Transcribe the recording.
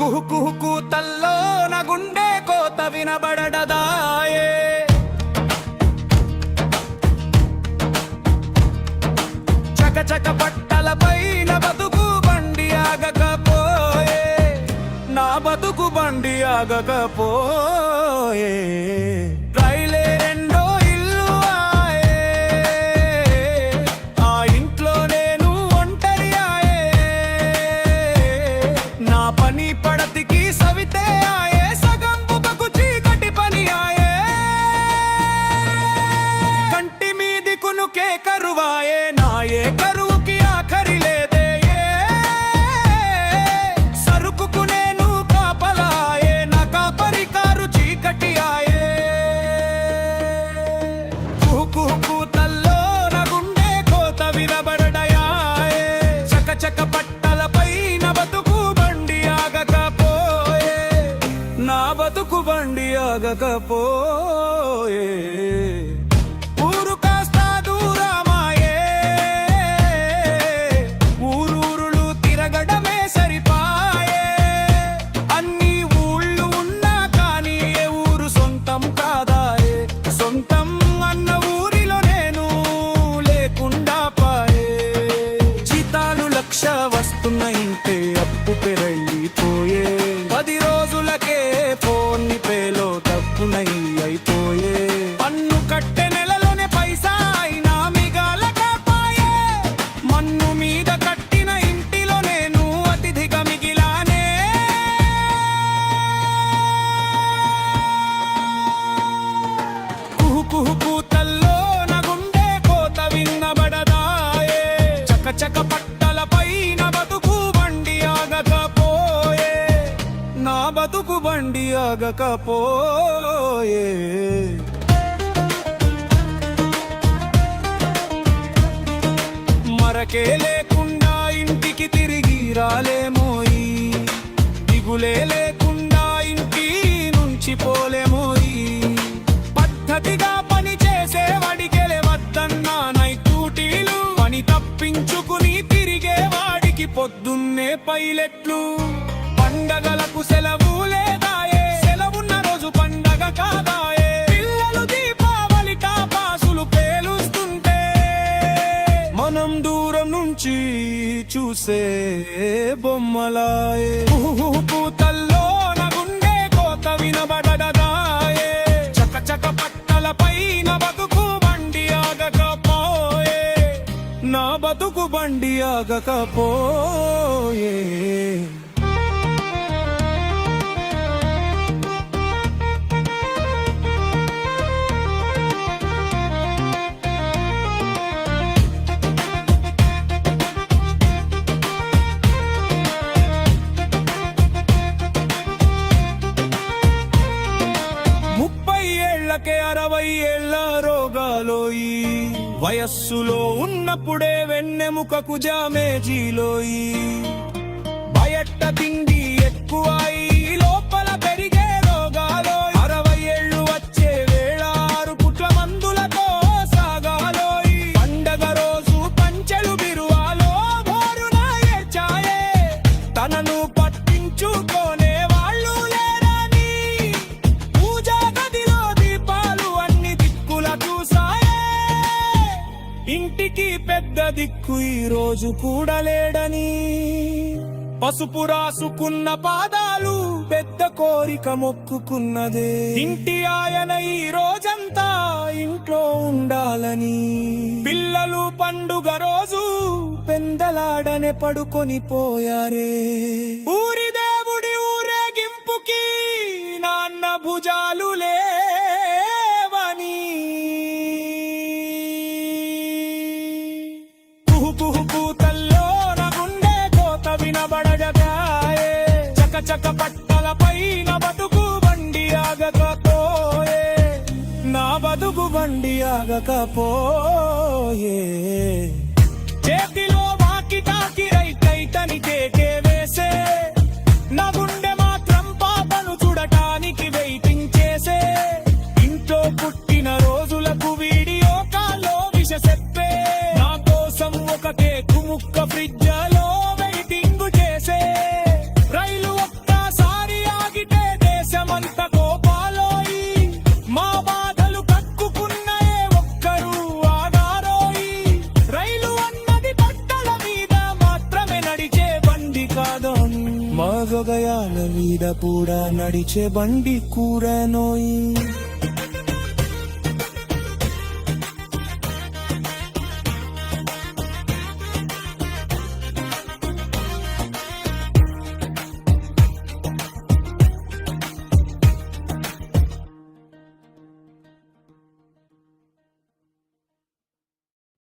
కుహు కుహు కూతల్లో నా గుండె కోత వినబడదాయే. చకచక పట్టలపైన బతుకు బండి ఆగకపోయే, నా బతుకు బండి ఆగకపోయే. రైలే రెండో ఇల్లు ఆయే, ఆ ఇంట్లో నేను ఒంటరి ఆయే. నా పని పడతికి సవితే ఆయే, సగం బుకకు చీకటి పని ఆయే. కంటి మీది కునుకే కరువాయే, నా ఏ కరువుకి ఆఖరి లేదే. సరుకుకు నేను కాపలాయే, నా కాపరి కారు చీకటి ఆయే. కుహు కూతల్లో నా గుండె కోత వినబడయాయే. చకచక పట్టలపైన బతుకు బండి ఆగకపోయే, నా బతుకు బండి ఆగకపోయే. ఊరు కాస్త దూరమాయే, ఊరూరులు తిరగడమే సరిపాయే. అన్ని ఊళ్ళు ఉన్నా కానీ ఏ ఊరు సొంతం కాదాయే. సొంతం అన్న ఊరిలో నేను లేకుండా పాయే. జీతాలు 1,00,000 వస్తున్న ఇంటే అప్పు పెరళ్ళిపోయే. 10 రోజులకే ఫోన్ పేలో డబ్బునై అయిపోయే. పన్ను కట్టె నెలలోనే పైసా అయినా మిగాలకపోయే. మన్ను మీద కట్టిన ఇంటిలో నేను అతిథిగా మిగిలానే. కుహు కుహు కూతల్లో నా గుండె కోత వినబడదాయే. చకచక పట్టలపైన బతుకు బండి ఆగకపోయే, నా బతుకు బండి ఆగకపోయే. మరకే లేకుండా ఇంటికి తిరిగి రాలేమోయి, దిగులే లేకుండా ఇంటి నుంచి పోలేమోయి. పద్ధతిగా పని చేసే వాడికెలే వద్దన్నా నైటూటీలు, పని తప్పించుకుని తిరిగే వాడికి పొద్దున్నే పైలెట్లు. పండగలకు సెలవు లేదాయే, సెలవున్న రోజు పండగ కాదాయే. పిల్లలు దీపావళి టాపాసులు పేలుస్తుంటే మనం దూరం నుంచి చూసే బొమ్మలాయే. కుహు కూతల్లో నా గుండె కోత వినబడదాయే. చకచక పట్టలపైన బతుకు బండి ఆగకపోయే, నా బతుకు బండి ఆగకపోయే. ఏళ్లకే 60 ఏళ్ల రోగాలోయి, వయస్సులో ఉన్నప్పుడే వెన్నెముకకు జామేజీలోయి. బయట తిండి ఎక్కువై లోపల పెరిగే రోగాలో. 60 ఏళ్ళు వచ్చే వేళ 6 పుట్ల మందులతో సాగాలోయి. పండగ రోజు పంచెలు బిరువాలో భోరున ఏడ్చాయే. తనను పట్టించుకోనే వాళ్ళు లేరని పూజా గదిలో దీపాలు అన్ని దిక్కుల చూసాయే. ఇంటికి పెద్ద దిక్కు ఈ రోజు కూడా లేడని పసుపు రాసుకున్న పాదాలు పెద్ద కోరిక మొక్కుకున్నదే. ఇంటి ఆయన ఈ రోజంతా ఇంట్లో ఉండాలని, పిల్లలు పండుగ రోజు పెందలాడనే పడుకొని పోయారే. ఊరి దేవుడి ఊరేగింపుకి నాన్న భుజాలు లేవని కుహు కుహు కూతల్లో నా గుండె కోత వినబడదాయే. చకచక పట్టలపైన బతుకు బండి ఆగకపోయే, నా బతుకు బండి ఆగకపోయే. చేతిలో వాకి తాకి రైతని కేకే వేసే, నా గుండె మాత్రం పాపను చూడటానికి వెయిటింగ్ చేసే. ఇంట్లో పుట్టిన రోజులకు వీడియో కాల్లో విష చెప్పే, నా కోసం ఒక కేకు ముక్క ఫ్రిడ్జ్లో వెయిటింగ్ చేసే. రైలు ఒక్క కూడా నడిచే బండి కూరనోయి